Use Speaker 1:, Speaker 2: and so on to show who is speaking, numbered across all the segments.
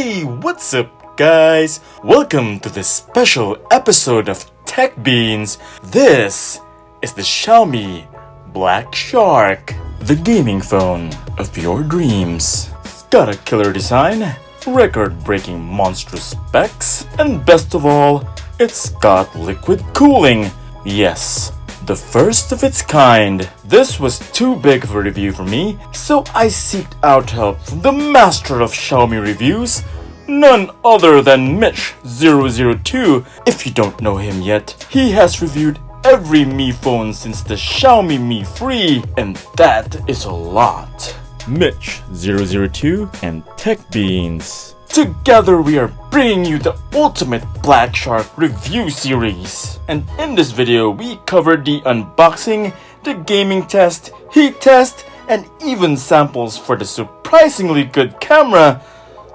Speaker 1: Hey, what's up guys? Welcome to this special episode of Tech Beans. This is the Xiaomi Blackshark, the gaming phone of your dreams. It's got a killer design, record-breaking monstrous specs, and best of all, it's got liquid cooling. Yes, the first of its kind. This was too big of a review for me, so I sought out help from the master of Xiaomi reviews, none other than Mitch002. If you don't know him yet, he has reviewed every Mi phone since the Xiaomi Mi Free, and that is a lot. Mitch002 and Tech Beans. Together we are bringing you the ultimate Blackshark review series. And in this video we covered the unboxing, the gaming test, heat test, and even samples for the surprisingly good camera.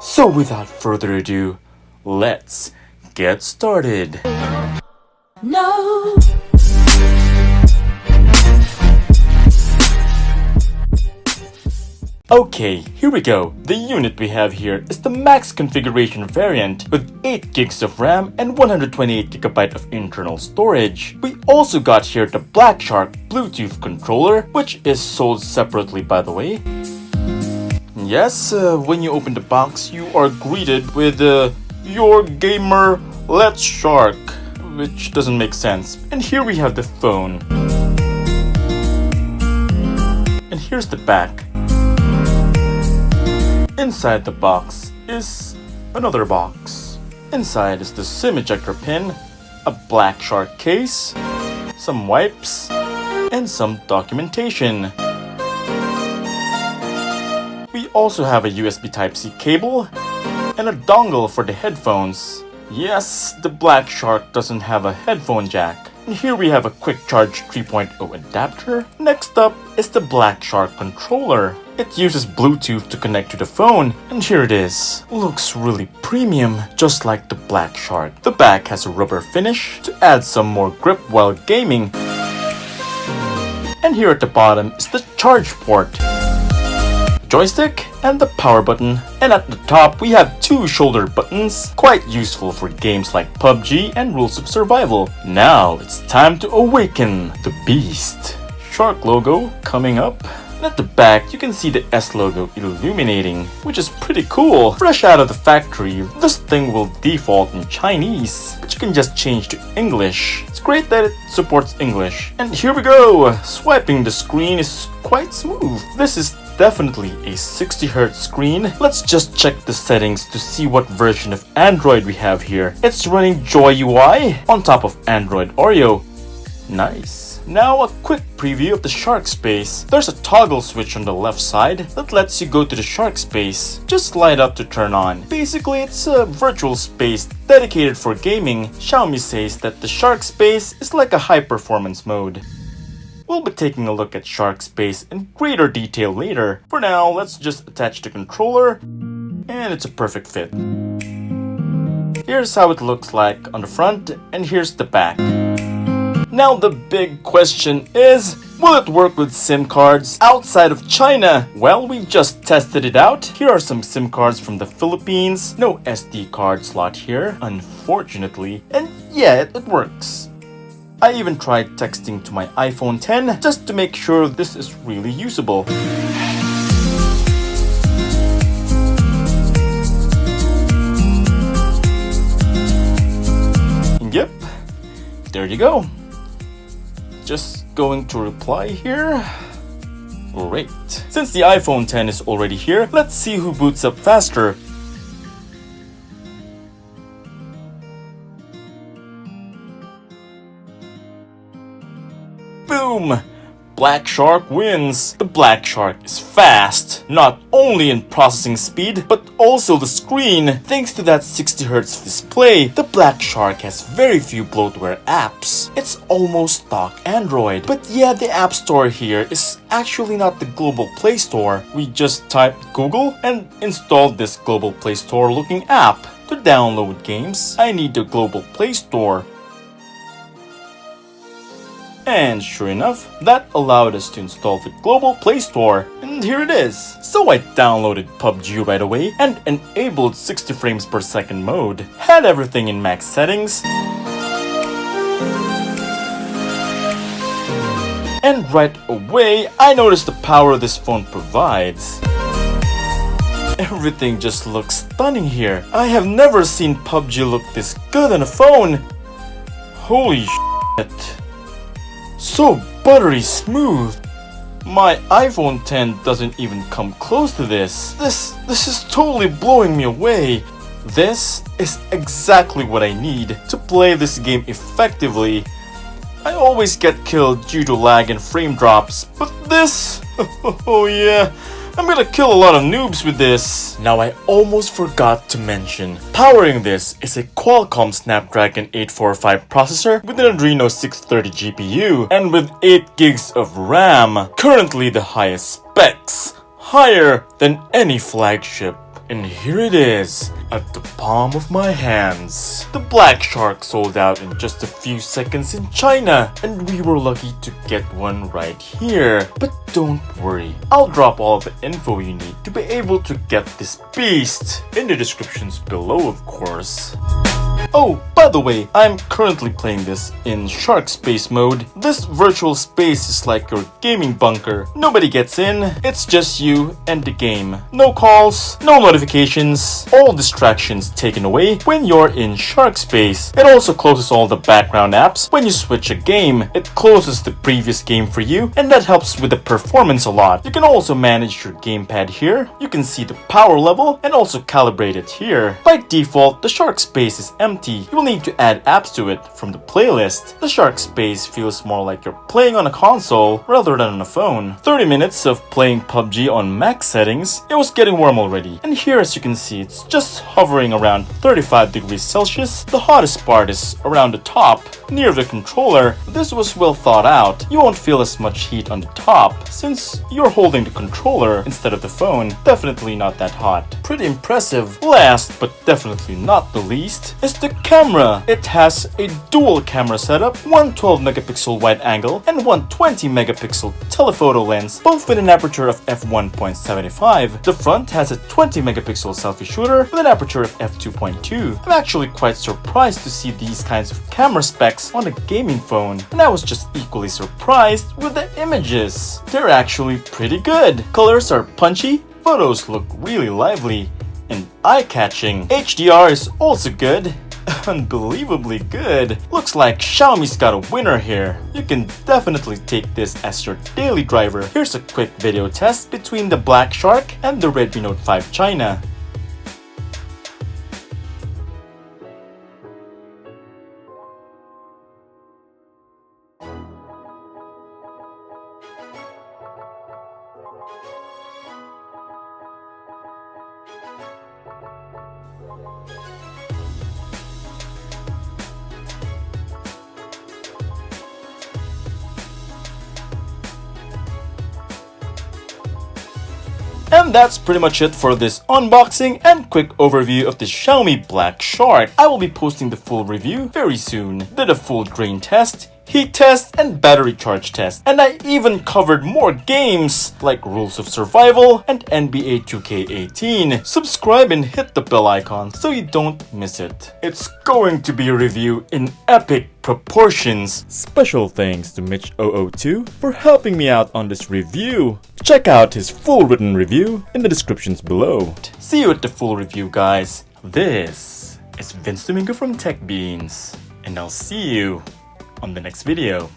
Speaker 1: So without further ado, let's get started. No. Okay, here we go. The unit we have here is the max configuration variant with 8 gigs of RAM and 128GB of internal storage. We also got here the Blackshark Bluetooth controller, which is sold separately by the way. Yes, when you open the box, you are greeted with your gamer Let's Shark, which doesn't make sense. And here we have the phone. And here's the back. Inside the box is another box. Inside is the SIM ejector pin, a Blackshark case, some wipes, and some documentation. We also have a USB Type-C cable and a dongle for the headphones. Yes, the Blackshark doesn't have a headphone jack. And here we have a quick charge 3.0 adapter. Next up is the Blackshark controller. It uses Bluetooth to connect to the phone, and here it is. Looks really premium, just like the Blackshark. The back has a rubber finish to add some more grip while gaming. And here at the bottom is the charge port, joystick, and the power button. And at the top we have 2 shoulder buttons, quite useful for games like PUBG and Rules of Survival. Now it's time to awaken the beast. Shark logo coming up. And at the back you can see the S logo illuminating, which is pretty cool. Fresh out of the factory, this thing will default in Chinese, but you can just change to English. It's great that it supports English. And here we go! Swiping the screen is quite smooth. This is definitely a 60Hz screen. Let's just check the settings to see what version of Android we have here. It's running Joy UI on top of Android Oreo. Nice. Now a quick preview of the Shark Space. There's a toggle switch on the left side that lets you go to the Shark Space. Just slide up to turn on. Basically it's a virtual space dedicated for gaming. Xiaomi says that the Shark Space is like a high performance mode. We'll be taking a look at Shark Space in greater detail later. For now, let's just attach the controller, and it's a perfect fit. Here's how it looks like on the front, and here's the back. Now the big question is, will it work with SIM cards outside of China? Well, we just tested it out. Here are some SIM cards from the Philippines. No SD card slot here, unfortunately. And yeah, it works. I even tried texting to my iPhone X just to make sure this is really usable. Yep, there you go. Just going to reply here. Great. Since the iPhone X is already here, let's see who boots up faster. Boom! Blackshark wins. The Blackshark is fast, not only in processing speed, but also the screen. Thanks to that 60Hz display, the Blackshark has very few bloatware apps. It's almost stock Android. But yeah, the App Store here is actually not the Global Play Store. We just typed Google and installed this Global Play Store looking app. To download games, I need the Global Play Store. And sure enough, that allowed us to install the global Play Store, and here it is. So I downloaded PUBG right away and enabled 60 frames per second mode, had everything in max settings, and right away I noticed the power this phone provides. Everything just looks stunning here. I have never seen PUBG look this good on a phone. Holy shit. So buttery smooth. My iPhone X doesn't even come close to this. This is totally blowing me away. This is exactly what I need to play this game effectively. I always get killed due to lag and frame drops, but this, oh yeah, I'm gonna kill a lot of noobs with this. Now I almost forgot to mention, powering this is a Qualcomm Snapdragon 845 processor with an Adreno 630 GPU and with 8 gigs of RAM, currently the highest specs, higher than any flagship. And here it is, at the palm of my hands. The Blackshark sold out in just a few seconds in China, and we were lucky to get one right here. But don't worry, I'll drop all the info you need to be able to get this beast in the descriptions below, of course. Oh, by the way, I'm currently playing this in Shark Space mode. This virtual space is like your gaming bunker. Nobody gets in, it's just you and the game. No calls, no notifications, all distractions taken away when you're in Shark Space. It also closes all the background apps when you switch a game. It closes the previous game for you, and that helps with the performance a lot. You can also manage your gamepad here. You can see the power level and also calibrate it here. By default, the Shark Space is empty. You will need to add apps to it from the playlist. The Shark Space feels more like you're playing on a console rather than on a phone. 30 minutes of playing PUBG on max settings, it was getting warm already. And here, as you can see, it's just hovering around 35 degrees Celsius. The hottest part is around the top, near the controller. This was well thought out. You won't feel as much heat on the top since you're holding the controller instead of the phone. Definitely not that hot. Pretty impressive. Last but definitely not the least is the camera. It has a dual camera setup, one 12 megapixel wide angle and one 20 megapixel telephoto lens, both with an aperture of f1.75. The front has a 20 megapixel selfie shooter with an aperture of f2.2. I'm actually quite surprised to see these kinds of camera specs on a gaming phone, and I was just equally surprised with the images. They're actually pretty good. Colors are punchy, photos look really lively and eye-catching. HDR is also good. Unbelievably good. Looks like Xiaomi's got a winner here. You can definitely take this as your daily driver. Here's a quick video test between the Blackshark and the Redmi Note 5 China. And that's pretty much it for this unboxing and quick overview of the Xiaomi Blackshark. I will be posting the full review very soon. Did a full drain test, heat test, and battery charge test. And I even covered more games like Rules of Survival and NBA 2K18. Subscribe and hit the bell icon so you don't miss it. It's going to be a review in epic proportions. Special thanks to Mitch002 for helping me out on this review. Check out his full written review in the descriptions below. See you at the full review, guys. This is Vince Domingo from Tech Beans, and I'll see you on the next video.